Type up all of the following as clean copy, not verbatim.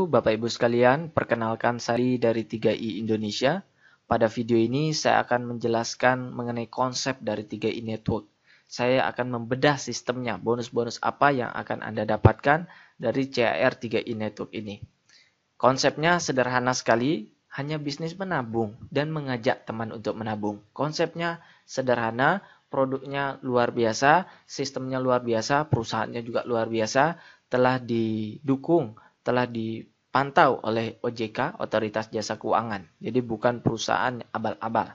Bapak Ibu sekalian, perkenalkan saya dari 3i Indonesia. Pada video ini saya akan menjelaskan mengenai konsep dari 3i Network. Saya akan membedah sistemnya, bonus-bonus apa yang akan Anda dapatkan dari CAR 3i Network ini. Konsepnya sederhana sekali, hanya bisnis menabung dan mengajak teman untuk menabung. Konsepnya sederhana, produknya luar biasa, sistemnya luar biasa, perusahaannya juga luar biasa, telah didukung, telah dipantau oleh OJK, Otoritas Jasa Keuangan. Jadi bukan perusahaan abal-abal.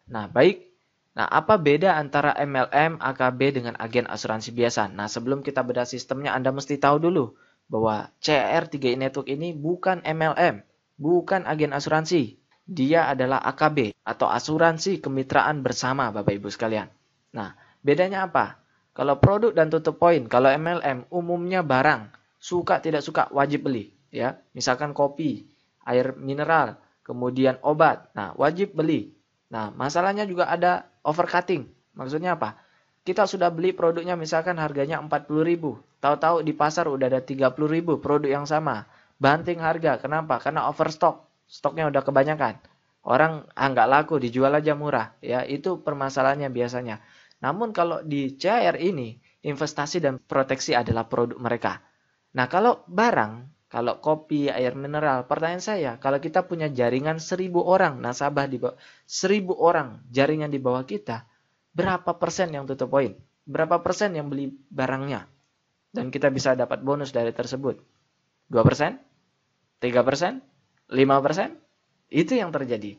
Nah, baik. Nah, apa beda antara MLM, AKB dengan agen asuransi biasa? Nah, sebelum kita bedah sistemnya, Anda mesti tahu dulu bahwa CAR 3i Network ini bukan MLM, bukan agen asuransi. Dia adalah AKB atau asuransi kemitraan bersama, Bapak Ibu sekalian. Nah, bedanya apa? Kalau produk dan tutup poin, kalau MLM umumnya barang, suka tidak suka wajib beli, ya. Misalkan kopi, air mineral, kemudian obat. Nah, wajib beli. Nah, masalahnya juga ada overcutting. Maksudnya apa? Kita sudah beli produknya misalkan harganya 40.000. Tahu-tahu di pasar udah ada 30.000 produk yang sama. Banting harga. Kenapa? Karena overstock. Stoknya udah kebanyakan. Orang nggak laku, dijual aja murah. Ya, itu permasalahannya biasanya. Namun kalau di CAR ini, investasi dan proteksi adalah produk mereka. Nah, kalau barang, kalau kopi, air mineral, pertanyaan saya, kalau kita punya jaringan 1.000 orang nasabah di bawah, 1.000 orang jaringan di bawah kita, berapa persen yang tutup poin? Berapa persen yang beli barangnya? Dan kita bisa dapat bonus dari tersebut. 2%? 3%? 5%? Itu yang terjadi.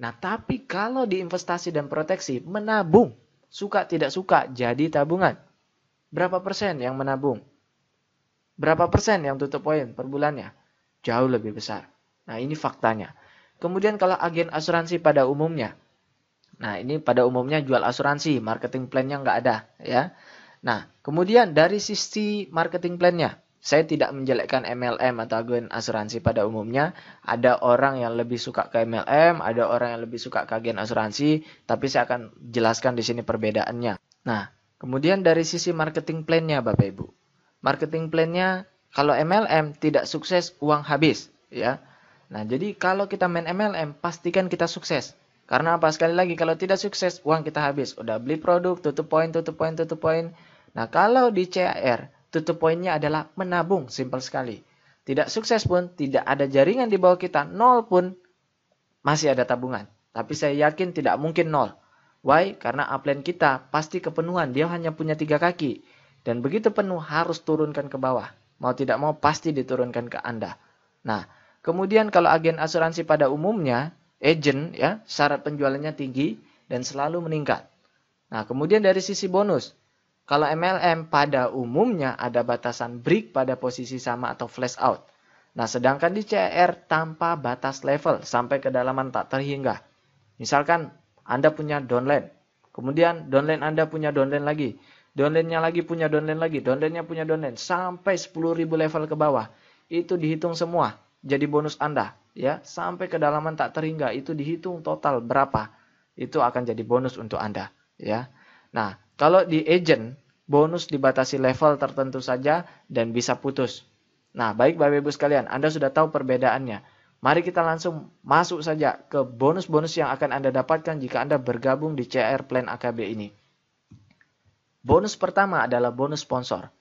Nah, tapi kalau di investasi dan proteksi, menabung, suka tidak suka, jadi tabungan. Berapa persen yang menabung? Berapa persen yang tutup poin per bulannya? Jauh lebih besar. Nah, ini faktanya. Kemudian kalau agen asuransi pada umumnya. Nah, ini pada umumnya jual asuransi, marketing plan-nya nggak ada. Ya. Nah, kemudian dari sisi marketing plan-nya. Saya tidak menjelekkan MLM atau agen asuransi pada umumnya. Ada orang yang lebih suka ke MLM, ada orang yang lebih suka ke agen asuransi. Tapi saya akan jelaskan di sini perbedaannya. Nah, kemudian dari sisi marketing plan-nya Bapak Ibu. Marketing plan-nya kalau MLM tidak sukses uang habis, ya. Nah, jadi kalau kita main MLM pastikan kita sukses. Karena apa? Sekali lagi kalau tidak sukses uang kita habis. Udah beli produk, tutup poin, tutup poin, tutup poin. Nah, kalau di CAR tutup poinnya adalah menabung, simpel sekali. Tidak sukses pun tidak ada jaringan di bawah kita, nol pun masih ada tabungan. Tapi saya yakin tidak mungkin nol. Why? Karena upline kita pasti kepenuhan, dia hanya punya 3 kaki. Dan begitu penuh harus turunkan ke bawah. Mau tidak mau pasti diturunkan ke Anda. Nah, kemudian kalau agen asuransi pada umumnya, agent ya, syarat penjualannya tinggi dan selalu meningkat. Nah, kemudian dari sisi bonus. Kalau MLM pada umumnya ada batasan break pada posisi sama atau flash out. Nah, sedangkan di CAR tanpa batas level sampai kedalaman tak terhingga. Misalkan Anda punya downline, kemudian downline Anda punya downline lagi. Downline-nya lagi punya downline lagi, downline-nya punya downline sampai 10.000 level ke bawah. Itu dihitung semua jadi bonus Anda, ya. Sampai kedalaman tak terhingga itu dihitung total berapa. Itu akan jadi bonus untuk Anda, ya. Nah, kalau di agent bonus dibatasi level tertentu saja dan bisa putus. Nah, baik Bapak Ibu sekalian, Anda sudah tahu perbedaannya. Mari kita langsung masuk saja ke bonus-bonus yang akan Anda dapatkan jika Anda bergabung di CAR Plan AKB ini. Bonus pertama adalah bonus sponsor.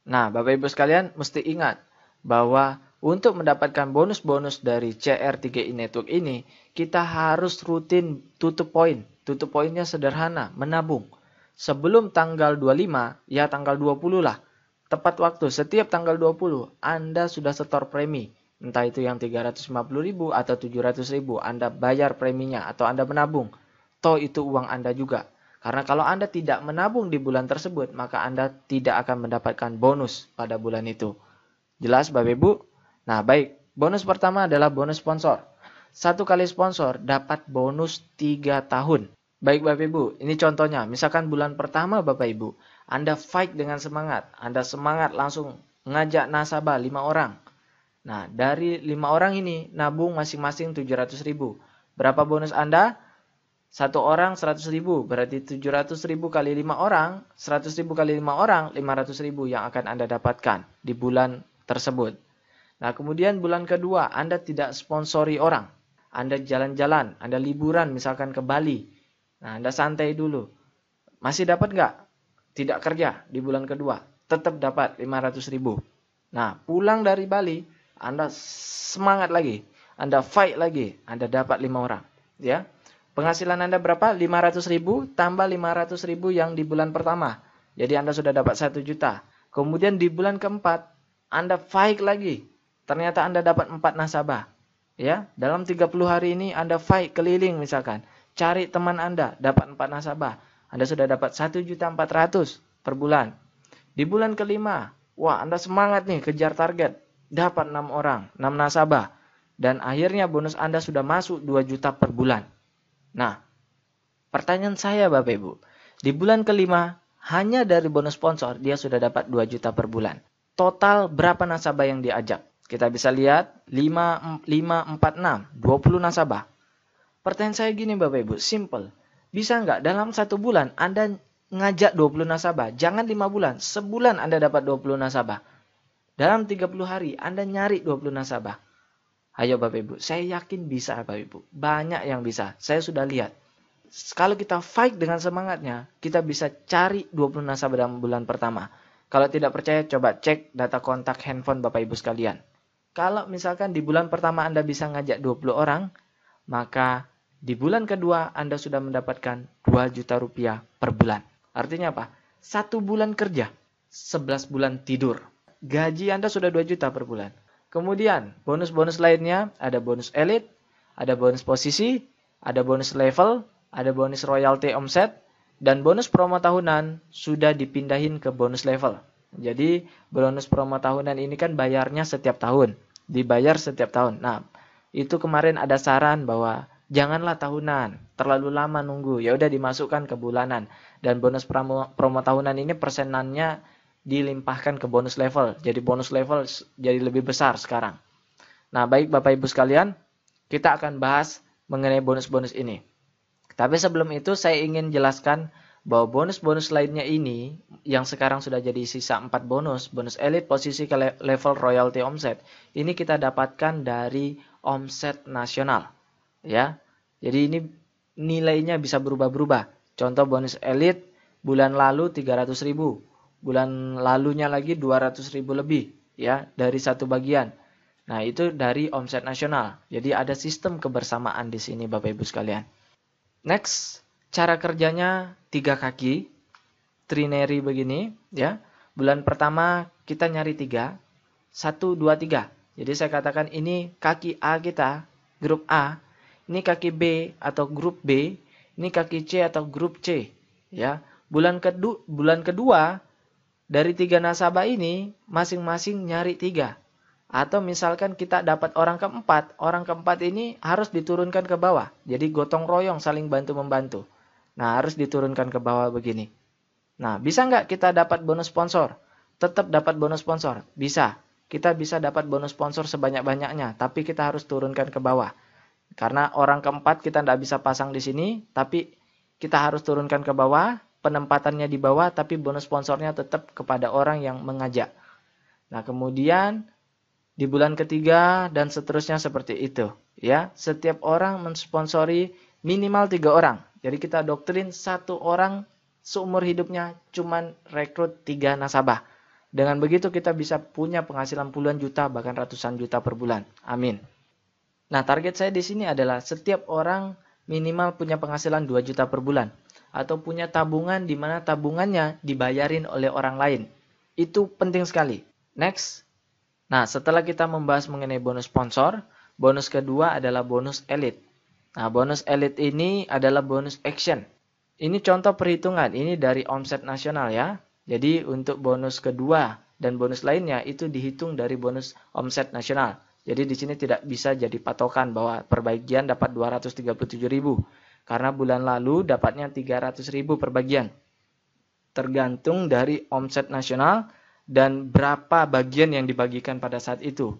Nah, Bapak Ibu sekalian mesti ingat bahwa untuk mendapatkan bonus-bonus dari CAR 3i Network ini, kita harus rutin tutup poin. Tutup poinnya sederhana, menabung. Sebelum tanggal 25, ya tanggal 20 lah. Tepat waktu, setiap tanggal 20, Anda sudah setor premi. Entah itu yang 350.000 atau 700.000, Anda bayar preminya atau Anda menabung. Toh itu uang Anda juga. Karena kalau Anda tidak menabung di bulan tersebut, maka Anda tidak akan mendapatkan bonus pada bulan itu. Jelas Bapak Ibu? Nah baik, bonus pertama adalah bonus sponsor. 1 kali sponsor dapat bonus 3 tahun. Baik Bapak Ibu, ini contohnya. Misalkan bulan pertama Bapak Ibu, Anda fight dengan semangat. Anda semangat langsung ngajak nasabah 5 orang. Nah dari 5 orang ini nabung masing-masing 700.000. Berapa bonus Anda? 1 orang 100.000, berarti 700.000 kali 5 orang, 100.000 kali 5 orang, 500.000 yang akan Anda dapatkan di bulan tersebut. Nah, kemudian bulan kedua Anda tidak sponsori orang. Anda jalan-jalan, Anda liburan misalkan ke Bali. Nah, Anda santai dulu. Masih dapat nggak? Tidak kerja di bulan kedua. Tetap dapat 500.000. Nah, pulang dari Bali, Anda semangat lagi. Anda fight lagi. Anda dapat 5 orang. Ya, penghasilan Anda berapa? 500.000 tambah 500.000 yang di bulan pertama. Jadi Anda sudah dapat 1 juta. Kemudian di bulan keempat, Anda fight lagi. Ternyata Anda dapat 4 nasabah. Ya, dalam 30 hari ini Anda fight keliling misalkan. Cari teman Anda, dapat 4 nasabah. Anda sudah dapat 1.400.000 per bulan. Di bulan kelima, wah Anda semangat nih kejar target. Dapat 6 orang, 6 nasabah. Dan akhirnya bonus Anda sudah masuk 2 juta per bulan. Nah, pertanyaan saya Bapak Ibu. Di bulan kelima, hanya dari bonus sponsor, dia sudah dapat 2 juta per bulan. Total berapa nasabah yang diajak? Kita bisa lihat 5, 4, 6, 20 nasabah. Pertanyaan saya gini Bapak Ibu, simple. Bisa nggak dalam 1 bulan Anda ngajak 20 nasabah? Jangan 5 bulan, sebulan Anda dapat 20 nasabah. Dalam 30 hari Anda nyari 20 nasabah. Ayo Bapak Ibu, saya yakin bisa Bapak Ibu. Banyak yang bisa, saya sudah lihat. Kalau kita fight dengan semangatnya, kita bisa cari 20 nasabah dalam bulan pertama. Kalau tidak percaya, coba cek data kontak handphone Bapak Ibu sekalian. Kalau misalkan di bulan pertama Anda bisa ngajak 20 orang, maka di bulan kedua Anda sudah mendapatkan 2 juta rupiah per bulan. Artinya apa? 1 bulan kerja, 11 bulan tidur. Gaji Anda sudah 2 juta per bulan. Kemudian bonus-bonus lainnya, ada bonus elite, ada bonus posisi, ada bonus level, ada bonus royalty omset, dan bonus promo tahunan sudah dipindahin ke bonus level. Jadi bonus promo tahunan ini kan bayarnya setiap tahun. Dibayar setiap tahun. Nah, itu kemarin ada saran bahwa janganlah tahunan, terlalu lama nunggu. Ya udah dimasukkan ke bulanan. Dan bonus promo tahunan ini persenannya dilimpahkan ke bonus level. Jadi bonus level jadi lebih besar sekarang. Nah, baik Bapak Ibu sekalian, kita akan bahas mengenai bonus-bonus ini. Tapi sebelum itu saya ingin jelaskan bahwa bonus-bonus lainnya ini yang sekarang sudah jadi sisa 4 bonus, bonus elite, posisi ke level royalty omset, ini kita dapatkan dari omset nasional. Ya. Jadi ini nilainya bisa berubah-berubah. Contoh bonus elite bulan lalu 300.000, bulan lalunya lagi 200.000 lebih ya dari satu bagian. Nah, itu dari omset nasional. Jadi ada sistem kebersamaan di sini Bapak Ibu sekalian. Next, cara kerjanya 3 kaki, trinary begini ya. Bulan pertama kita nyari 3, 1, 2, 3. Jadi saya katakan ini kaki A kita, grup A, ini kaki B atau grup B, ini kaki C atau grup C. Ya, bulan kedua dari 3 nasabah ini masing-masing nyari 3. Atau misalkan kita dapat orang keempat ini harus diturunkan ke bawah. Jadi gotong royong saling bantu-membantu. Nah, harus diturunkan ke bawah begini. Nah, bisa nggak kita dapat bonus sponsor? Tetap dapat bonus sponsor? Bisa. Kita bisa dapat bonus sponsor sebanyak-banyaknya, tapi kita harus turunkan ke bawah. Karena orang keempat kita tidak bisa pasang di sini, tapi kita harus turunkan ke bawah, penempatannya di bawah, tapi bonus sponsornya tetap kepada orang yang mengajak. Nah, kemudian di bulan ketiga dan seterusnya seperti itu. Ya, setiap orang mensponsori minimal 3 orang. Jadi kita doktrin 1 orang seumur hidupnya cuman rekrut 3 nasabah. Dengan begitu kita bisa punya penghasilan puluhan juta bahkan ratusan juta per bulan. Amin. Nah, target saya di sini adalah setiap orang minimal punya penghasilan 2 juta per bulan. Atau punya tabungan di mana tabungannya dibayarin oleh orang lain. Itu penting sekali. Next. Nah, setelah kita membahas mengenai bonus sponsor, bonus kedua adalah bonus elite. Nah, bonus elite ini adalah bonus action. Ini contoh perhitungan, ini dari omset nasional ya. Jadi untuk bonus kedua dan bonus lainnya itu dihitung dari bonus omset nasional. Jadi di sini tidak bisa jadi patokan bahwa per bagian dapat 237.000. Karena bulan lalu dapatnya 300.000 per bagian. Tergantung dari omset nasional dan berapa bagian yang dibagikan pada saat itu.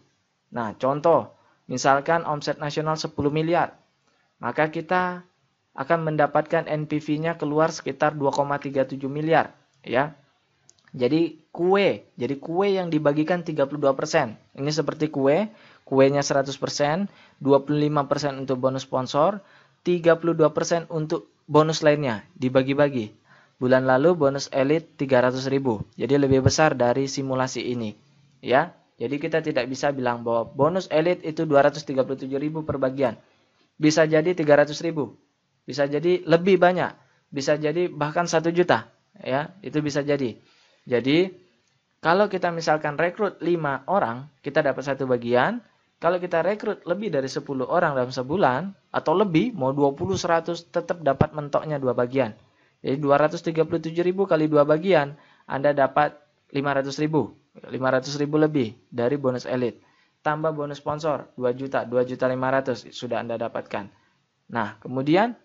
Nah, contoh, misalkan omset nasional 10 miliar, maka kita akan mendapatkan NPV-nya keluar sekitar 2,37 miliar. Ya. Jadi kue yang dibagikan 32%. Ini seperti kuenya 100%, 25% untuk bonus sponsor, 32% untuk bonus lainnya, dibagi-bagi. Bulan lalu bonus elit 300.000. Jadi lebih besar dari simulasi ini. Ya. Jadi kita tidak bisa bilang bahwa bonus elit itu 237.000 per bagian. Bisa jadi 300.000. Bisa jadi lebih banyak. Bisa jadi bahkan 1 juta. Ya, itu bisa jadi. Jadi, kalau kita misalkan rekrut 5 orang, kita dapat 1 bagian. Kalau kita rekrut lebih dari 10 orang dalam sebulan, atau lebih, mau 20, 100, tetap dapat mentoknya 2 bagian. Jadi 237.000 kali 2 bagian, Anda dapat 500.000. 500.000 lebih dari bonus elit. Tambah bonus sponsor, 2 juta, 2.500.000 sudah Anda dapatkan. Nah, kemudian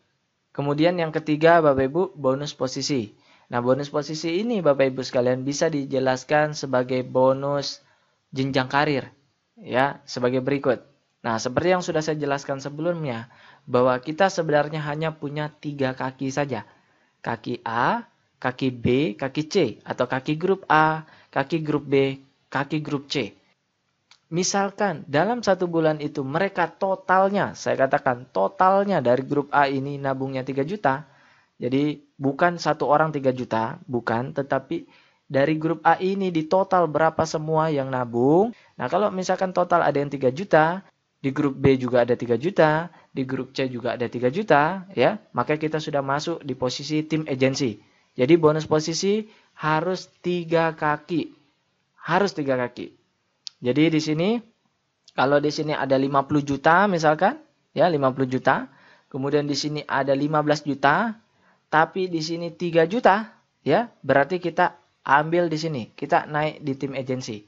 yang ketiga, Bapak Ibu, bonus posisi. Nah, bonus posisi ini Bapak Ibu sekalian bisa dijelaskan sebagai bonus jenjang karir. Ya, sebagai berikut. Nah, seperti yang sudah saya jelaskan sebelumnya, bahwa kita sebenarnya hanya punya 3 kaki saja. Kaki A, kaki B, kaki C. Atau kaki grup A, kaki grup B, kaki grup C. Misalkan dalam 1 bulan itu mereka totalnya, saya katakan totalnya dari grup A ini nabungnya 3 juta. Jadi bukan 1 orang 3 juta, bukan, tetapi dari grup A ini di total berapa semua yang nabung. Nah, kalau misalkan total ada yang 3 juta, di grup B juga ada 3 juta, di grup C juga ada 3 juta, ya, maka kita sudah masuk di posisi tim agensi. Jadi bonus posisi harus 3 kaki. Harus 3 kaki. Jadi di sini, kalau di sini ada 50 juta misalkan, ya 50 juta. Kemudian di sini ada 15 juta, tapi di sini 3 juta, ya berarti kita ambil di sini, kita naik di tim agensi.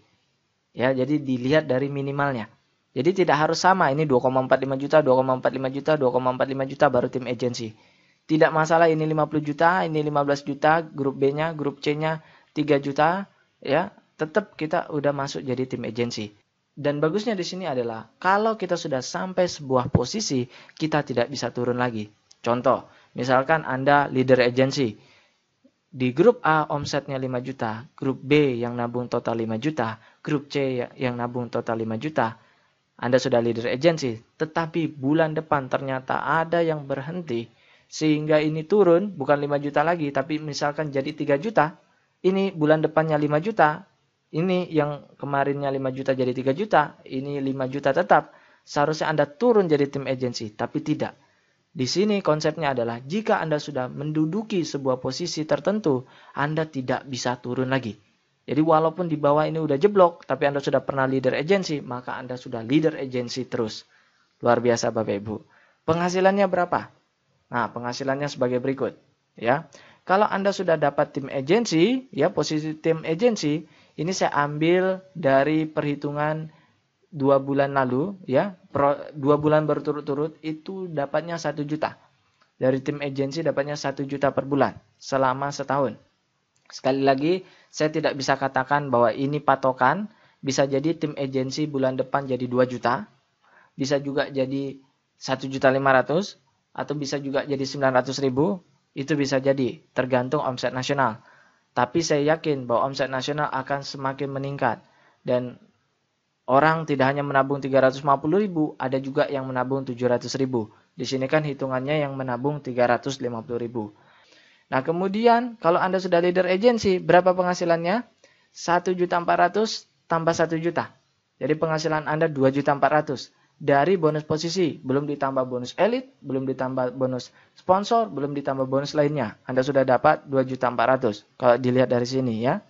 Ya, jadi dilihat dari minimalnya. Jadi tidak harus sama, ini 2,45 juta, 2,45 juta, 2,45 juta baru tim agensi. Tidak masalah ini 50 juta, ini 15 juta, grup B-nya, grup C-nya 3 juta, ya. Tetap kita udah masuk jadi tim agensi. Dan bagusnya di sini adalah kalau kita sudah sampai sebuah posisi, kita tidak bisa turun lagi. Contoh, misalkan Anda leader agensi. Di grup A omsetnya 5 juta, grup B yang nabung total 5 juta, grup C yang nabung total 5 juta. Anda sudah leader agensi, tetapi bulan depan ternyata ada yang berhenti, sehingga ini turun, bukan 5 juta lagi, tapi misalkan jadi 3 juta, ini bulan depannya 5 juta, ini yang kemarinnya 5 juta jadi 3 juta, ini 5 juta tetap. Seharusnya Anda turun jadi tim agensi, tapi tidak. Di sini konsepnya adalah jika Anda sudah menduduki sebuah posisi tertentu, Anda tidak bisa turun lagi. Jadi walaupun di bawah ini udah jeblok, tapi Anda sudah pernah leader agensi, maka Anda sudah leader agensi terus. Luar biasa Bapak Ibu. Penghasilannya berapa? Nah, penghasilannya sebagai berikut. Ya, kalau Anda sudah dapat tim agensi, ya posisi tim agensi, ini saya ambil dari perhitungan 2 bulan lalu, ya, 2 bulan berturut-turut itu dapatnya 1 juta. Dari tim agensi dapatnya 1 juta per bulan selama setahun. Sekali lagi, saya tidak bisa katakan bahwa ini patokan. Bisa jadi tim agensi bulan depan jadi 2 juta. Bisa juga jadi 1.500.000 atau bisa juga jadi 900.000. Itu bisa jadi, tergantung omset nasional. Tapi saya yakin bahwa omset nasional akan semakin meningkat. Dan orang tidak hanya menabung 350.000, ada juga yang menabung 700.000. Di sini kan hitungannya yang menabung 350.000. Nah, kemudian kalau Anda sudah leader agency, berapa penghasilannya? 1.400.000 tambah 1 juta. Jadi penghasilan Anda 2.400.000. Dari bonus posisi, belum ditambah bonus elit, belum ditambah bonus sponsor, belum ditambah bonus lainnya. Anda sudah dapat 2.400.000 kalau dilihat dari sini ya.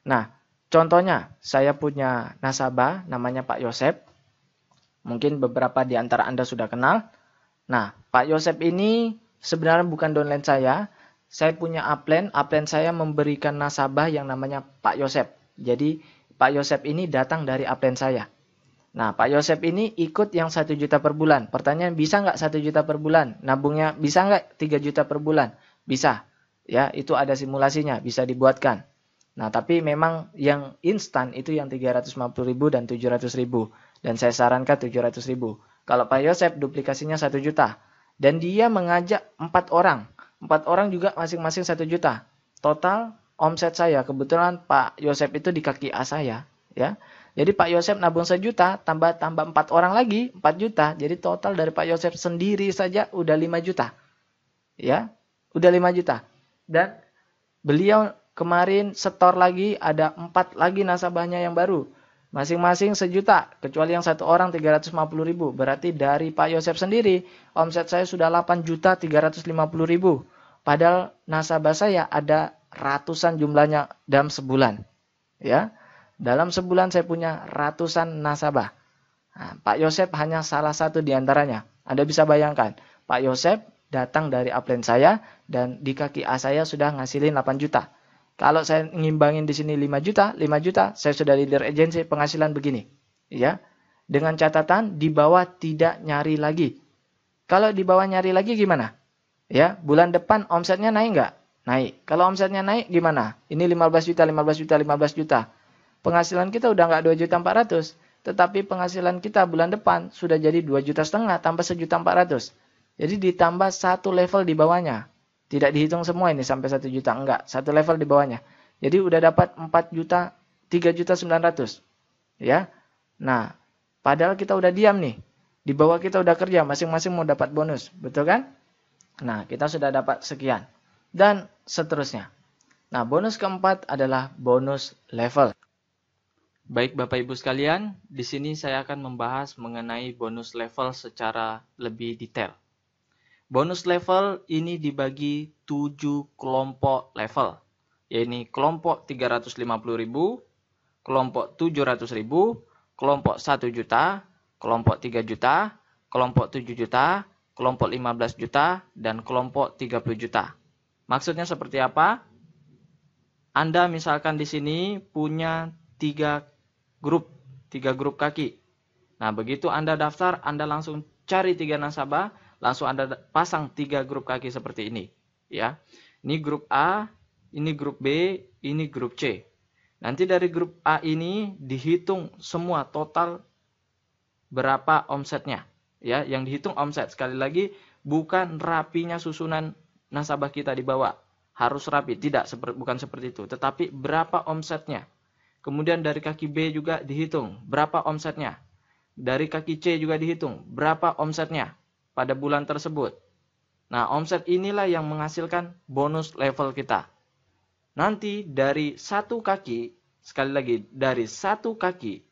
Nah, contohnya saya punya nasabah namanya Pak Yosep. Mungkin beberapa di antara Anda sudah kenal. Nah, Pak Yosep ini sebenarnya bukan downline saya. Saya punya upline saya memberikan nasabah yang namanya Pak Yosep. Jadi Pak Yosep ini datang dari upline saya. Nah, Pak Yosep ini ikut yang 1 juta per bulan. Pertanyaan, bisa nggak 1 juta per bulan? Nabungnya bisa nggak 3 juta per bulan? Bisa. Ya, itu ada simulasinya, bisa dibuatkan. Nah, tapi memang yang instan itu yang 350.000 dan 700.000. Dan saya sarankan 700.000. Kalau Pak Yosep duplikasinya 1 juta. Dan dia mengajak 4 orang. 4 orang juga masing-masing 1 juta. Total omset saya. Kebetulan Pak Yosep itu di kaki A saya, ya. Jadi Pak Yosep nabung 1 juta, tambah 4 orang lagi 4 juta. Jadi total dari Pak Yosep sendiri saja udah 5 juta. Ya, udah 5 juta. Dan beliau kemarin setor lagi ada 4 lagi nasabahnya yang baru. Masing-masing 1 juta, kecuali yang satu orang 350.000. Berarti dari Pak Yosep sendiri, omset saya sudah 8.350.000. Padahal nasabah saya ada ratusan jumlahnya dalam sebulan. Ya, dalam sebulan saya punya ratusan nasabah. Nah, Pak Yosep hanya salah satu di antaranya. Anda bisa bayangkan, Pak Yosep datang dari upline saya dan di kaki A saya sudah ngasilin 8 juta. Kalau saya ngimbangin di sini 5 juta, saya sudah leader agency penghasilan begini. Ya. Dengan catatan di bawah tidak nyari lagi. Kalau di bawah nyari lagi gimana? Ya, bulan depan omsetnya naik nggak? Naik. Kalau omsetnya naik gimana? Ini 15 juta, 15 juta, 15 juta. Penghasilan kita udah nggak 2.400.000. Tetapi penghasilan kita bulan depan sudah jadi 2,5 juta tambah 1.400.000. Jadi ditambah satu level di bawahnya. Tidak dihitung semua ini sampai 1 juta. Enggak, satu level di bawahnya. Jadi udah dapat 4 juta, 3.900.000. Ya. Nah, padahal kita udah diam nih. Di bawah kita udah kerja, masing-masing mau dapat bonus. Betul kan? Nah, kita sudah dapat sekian. Dan seterusnya. Nah, bonus keempat adalah bonus level. Baik Bapak Ibu sekalian, di sini saya akan membahas mengenai bonus level secara lebih detail. Bonus level ini dibagi 7 kelompok level, yaitu kelompok 350.000, kelompok 700.000, kelompok 1 juta, kelompok 3 juta, kelompok 7 juta, kelompok 15 juta, dan kelompok 30 juta. Maksudnya seperti apa? Anda misalkan di sini punya 3 grup kaki. Nah, begitu Anda daftar, Anda langsung cari 3 nasabah, langsung Anda pasang 3 grup kaki seperti ini. Ya, ini grup A, ini grup B, ini grup C. Nanti dari grup A ini dihitung semua total berapa omsetnya. Ya, yang dihitung omset. Sekali lagi, bukan rapinya susunan nasabah kita di bawah. Harus rapi, bukan seperti itu. Tetapi berapa omsetnya. Kemudian dari kaki B juga dihitung berapa omsetnya. Dari kaki C juga dihitung berapa omsetnya pada bulan tersebut. Nah, omset inilah yang menghasilkan bonus level kita. Nanti dari satu kaki, sekali lagi, dari satu kaki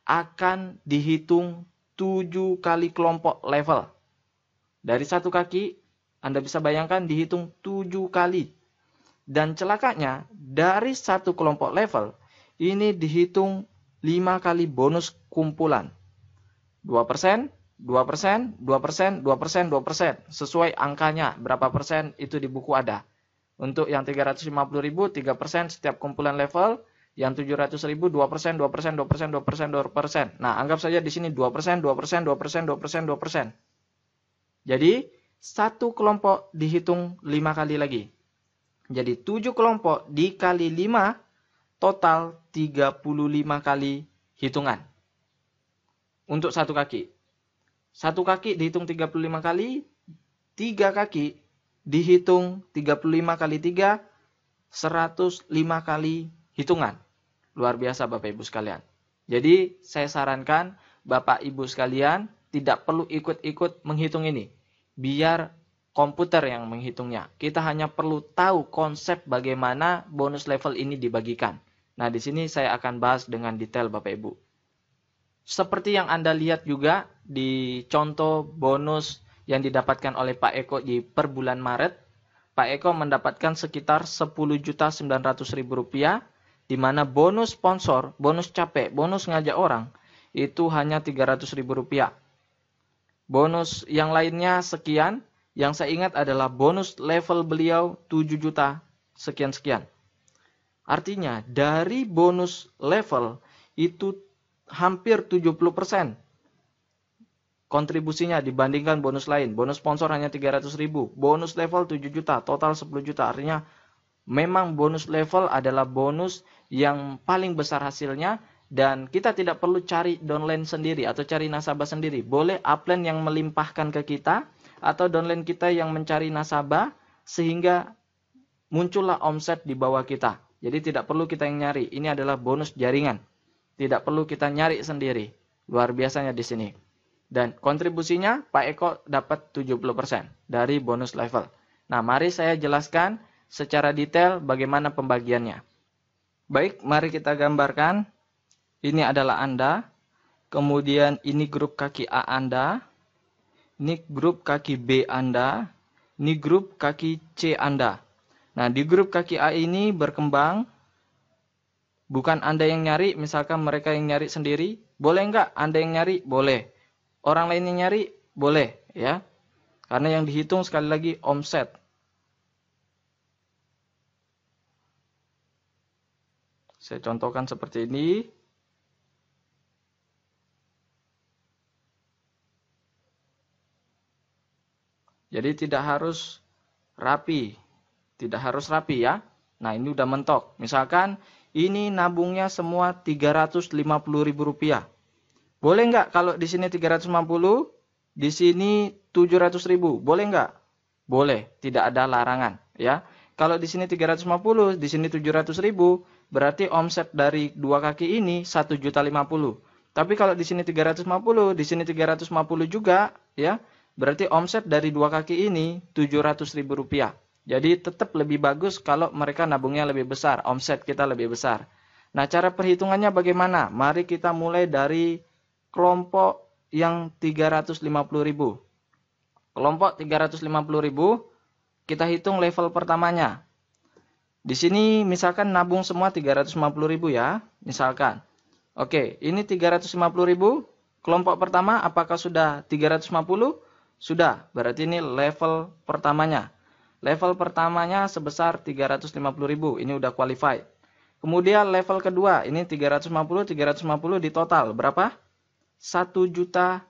akan dihitung 7 kali kelompok level. Dari satu kaki, Anda bisa bayangkan dihitung 7 kali. Dan celakanya, dari satu kelompok level, ini dihitung 5 kali bonus kumpulan. 2%, 2%, 2%, 2%, 2%. Sesuai angkanya, berapa persen itu di buku ada. Untuk yang 350.000, 3% setiap kumpulan level. Yang 700.000, 2%, 2%, 2%, 2%, 2%. Nah, anggap saja di sini 2%, 2%, 2%, 2%, 2%. Jadi, satu kelompok dihitung 5 kali lagi. Jadi, 7 kelompok dikali 5, total 35 kali hitungan. Untuk satu kaki. Satu kaki dihitung 35 kali. 3 kaki dihitung 35 kali 3. 105 kali hitungan. Luar biasa Bapak Ibu sekalian. Jadi saya sarankan Bapak Ibu sekalian tidak perlu ikut-ikut menghitung ini. Biar komputer yang menghitungnya. Kita hanya perlu tahu konsep bagaimana bonus level ini dibagikan. Nah, di sini saya akan bahas dengan detail Bapak Ibu. Seperti yang Anda lihat juga di contoh bonus yang didapatkan oleh Pak Eko di per bulan Maret. Pak Eko mendapatkan sekitar Rp10.900.000, di mana bonus sponsor, bonus capek, bonus ngajak orang, itu hanya Rp300.000. Bonus yang lainnya sekian, yang saya ingat adalah bonus level beliau 7 juta sekian-sekian. Artinya dari bonus level itu hampir 70% kontribusinya dibandingkan bonus lain. Bonus sponsor hanya 300.000, bonus level 7 juta, total 10 juta. Artinya memang bonus level adalah bonus yang paling besar hasilnya dan kita tidak perlu cari downline sendiri atau cari nasabah sendiri. Boleh upline yang melimpahkan ke kita atau downline kita yang mencari nasabah sehingga muncullah omset di bawah kita. Jadi tidak perlu kita yang nyari. Ini adalah bonus jaringan. Tidak perlu kita nyari sendiri. Luar biasanya di sini. Dan kontribusinya Pak Eko dapat 70% dari bonus level. Nah, mari saya jelaskan secara detail bagaimana pembagiannya. Baik, mari kita gambarkan. Ini adalah Anda. Kemudian ini grup kaki A Anda. Ini grup kaki B Anda. Ini grup kaki C Anda. Nah, di grup kaki A ini berkembang. Bukan Anda yang nyari, misalkan mereka yang nyari sendiri. Boleh nggak Anda yang nyari? Boleh. Orang lain yang nyari? Boleh. Ya. Karena yang dihitung sekali lagi omset. Saya contohkan seperti ini. Jadi tidak harus rapi. Tidak harus rapi ya. Nah, ini udah mentok. Misalkan ini nabungnya semua Rp350.000. Boleh nggak kalau di sini 350, di sini 700.000? Boleh nggak? Boleh, tidak ada larangan ya. Kalau di sini 350, di sini 700.000, berarti omset dari dua kaki ini 1.050.000. Tapi kalau di sini 350, di sini 350 juga ya, berarti omset dari dua kaki ini Rp700.000. Jadi tetap lebih bagus kalau mereka nabungnya lebih besar, omset kita lebih besar. Nah, cara perhitungannya bagaimana? Mari kita mulai dari kelompok yang 350.000. Kelompok 350.000, kita hitung level pertamanya. Di sini misalkan nabung semua 350.000 ya, misalkan. Oke, ini 350.000, kelompok pertama apakah sudah 350? Sudah, berarti ini level pertamanya. Level pertamanya sebesar 350.000, ini udah qualified. Kemudian level kedua, ini 350 di total berapa? 1.050.000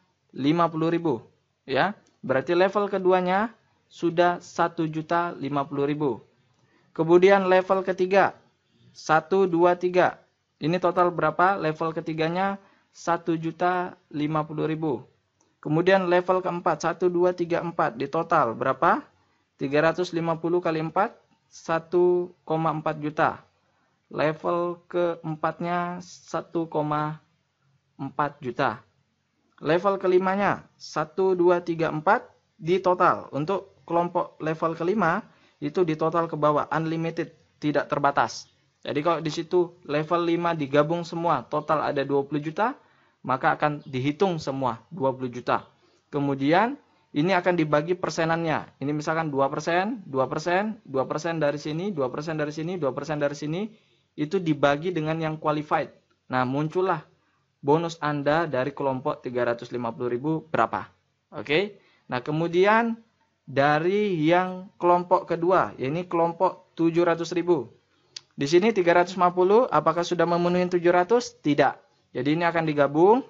ya. Berarti level keduanya sudah 1.050.000. Kemudian level ketiga 1, 2, 3. Ini total berapa? Level ketiganya 1.050.000. Kemudian level keempat 1, 2, 3, 4. Di total berapa? 350 kali 4 1,4 juta. Level keempatnya 1,4 juta. Level kelimanya 1, 2, 3, 4 di total. Untuk kelompok level kelima itu di total ke bawah, unlimited, tidak terbatas. Jadi kalau di situ level 5 digabung semua, total ada 20 juta, maka akan dihitung semua 20 juta. Kemudian ini akan dibagi persenannya. Ini misalkan 2%, 2%, 2% dari sini, 2% dari sini, 2% dari sini. Itu dibagi dengan yang qualified. Nah, muncullah bonus Anda dari kelompok 350.000 berapa. Oke. Nah, kemudian dari yang kelompok kedua, ini kelompok 700.000. Di sini 350, apakah sudah memenuhi 700? Tidak. Jadi ini akan digabung.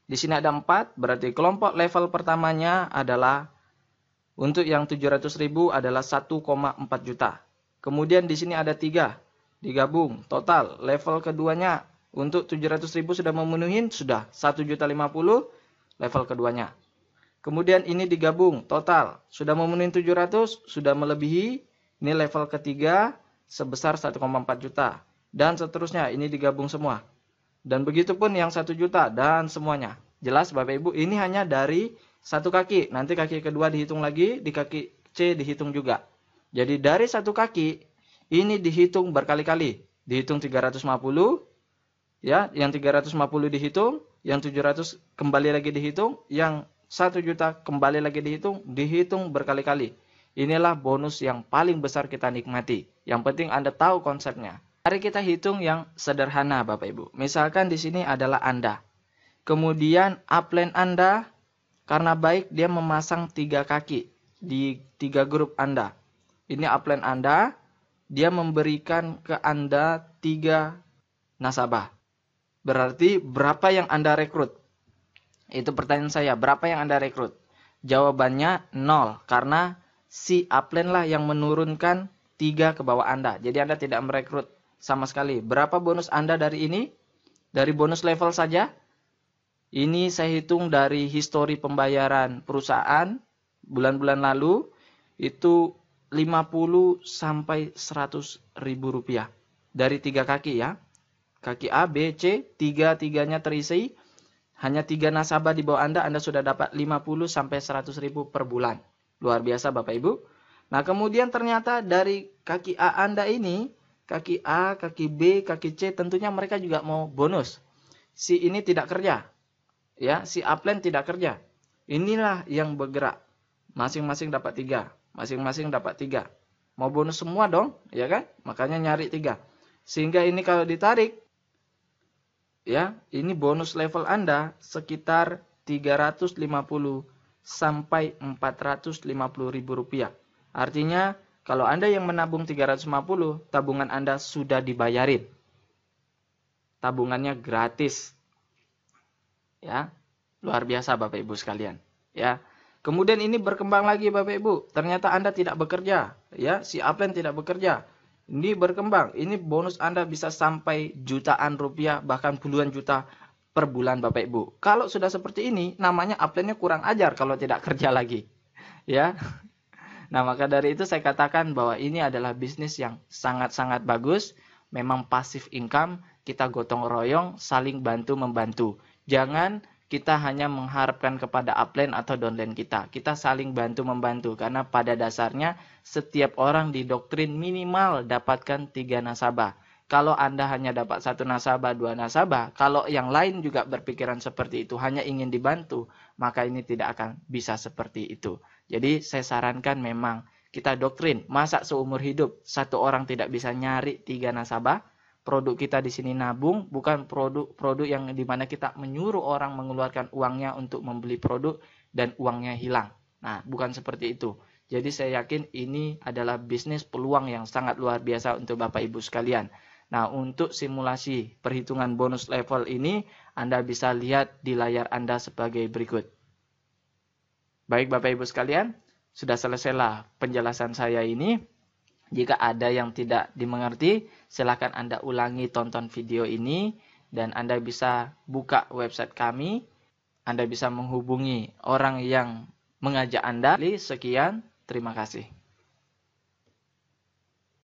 Di sini ada 4, berarti kelompok level pertamanya adalah untuk yang 700.000 adalah 1,4 juta. Kemudian di sini ada 3, digabung. Total level keduanya untuk 700.000 sudah memenuhi, sudah 1.050.000 level keduanya. Kemudian ini digabung, total sudah memenuhi 700, sudah melebihi. Ini level ketiga sebesar 1,4 juta. Dan seterusnya, ini digabung semua. Dan begitu pun yang 1 juta dan semuanya. Jelas Bapak Ibu, ini hanya dari satu kaki. Nanti kaki kedua dihitung lagi, di kaki C dihitung juga. Jadi dari satu kaki, ini dihitung berkali-kali. Dihitung 350, ya, yang 350 dihitung, yang 700 kembali lagi dihitung, yang 1 juta kembali lagi dihitung berkali-kali. Inilah bonus yang paling besar kita nikmati. Yang penting Anda tahu konsepnya. Mari kita hitung yang sederhana Bapak Ibu. Misalkan di sini adalah Anda. Kemudian upline Anda, karena baik dia memasang 3 kaki di 3 grup Anda. Ini upline Anda, dia memberikan ke Anda 3 nasabah. Berarti berapa yang Anda rekrut? Itu pertanyaan saya, berapa yang Anda rekrut? Jawabannya 0, karena si upline lah yang menurunkan 3 ke bawah Anda. Jadi Anda tidak merekrut sama sekali. Berapa bonus Anda dari ini? Dari bonus level saja. Ini saya hitung dari histori pembayaran perusahaan bulan-bulan lalu. Itu 50 sampai 100 ribu rupiah. Dari 3 kaki ya. Kaki A, B, C, tiga-tiganya terisi. Hanya 3 nasabah di bawah Anda sudah dapat 50 sampai 100 ribu per bulan. Luar biasa Bapak Ibu. Nah kemudian ternyata dari kaki A Anda ini, kaki A, kaki B, kaki C, tentunya mereka juga mau bonus. Si ini tidak kerja. Ya, si upline tidak kerja. Inilah yang bergerak. Masing-masing dapat 3. Masing-masing dapat 3. Mau bonus semua dong, ya kan? Makanya nyari 3. Sehingga ini kalau ditarik, ya, ini bonus level Anda sekitar 350 sampai 450 ribu rupiah. Artinya, kalau Anda yang menabung 350, tabungan Anda sudah dibayarin. Tabungannya gratis. Ya, luar biasa Bapak Ibu sekalian. Ya, kemudian ini berkembang lagi Bapak Ibu. Ternyata Anda tidak bekerja, ya, si upline tidak bekerja. Ini berkembang. Ini bonus Anda bisa sampai jutaan rupiah, bahkan puluhan juta per bulan Bapak Ibu. Kalau sudah seperti ini, namanya upline-nya kurang ajar kalau tidak kerja lagi. Ya. Nah, maka dari itu saya katakan bahwa ini adalah bisnis yang sangat-sangat bagus. Memang passive income, kita gotong royong, saling bantu-membantu. Jangan kita hanya mengharapkan kepada upline atau downline kita. Kita saling bantu-membantu. Karena pada dasarnya setiap orang didoktrin minimal dapatkan 3 nasabah. Kalau Anda hanya dapat 1 nasabah, 2 nasabah, kalau yang lain juga berpikiran seperti itu, hanya ingin dibantu, maka ini tidak akan bisa seperti itu. Jadi saya sarankan memang kita doktrin, masa seumur hidup 1 orang tidak bisa nyari 3 nasabah. Produk kita di sini nabung, bukan produk yang dimana kita menyuruh orang mengeluarkan uangnya untuk membeli produk dan uangnya hilang. Nah, bukan seperti itu. Jadi saya yakin ini adalah bisnis peluang yang sangat luar biasa untuk Bapak Ibu sekalian. Nah, untuk simulasi perhitungan bonus level ini, Anda bisa lihat di layar Anda sebagai berikut. Baik Bapak Ibu sekalian, sudah selesailah penjelasan saya ini. Jika ada yang tidak dimengerti, silakan Anda ulangi tonton video ini dan Anda bisa buka website kami. Anda bisa menghubungi orang yang mengajak Anda. Sekian, terima kasih.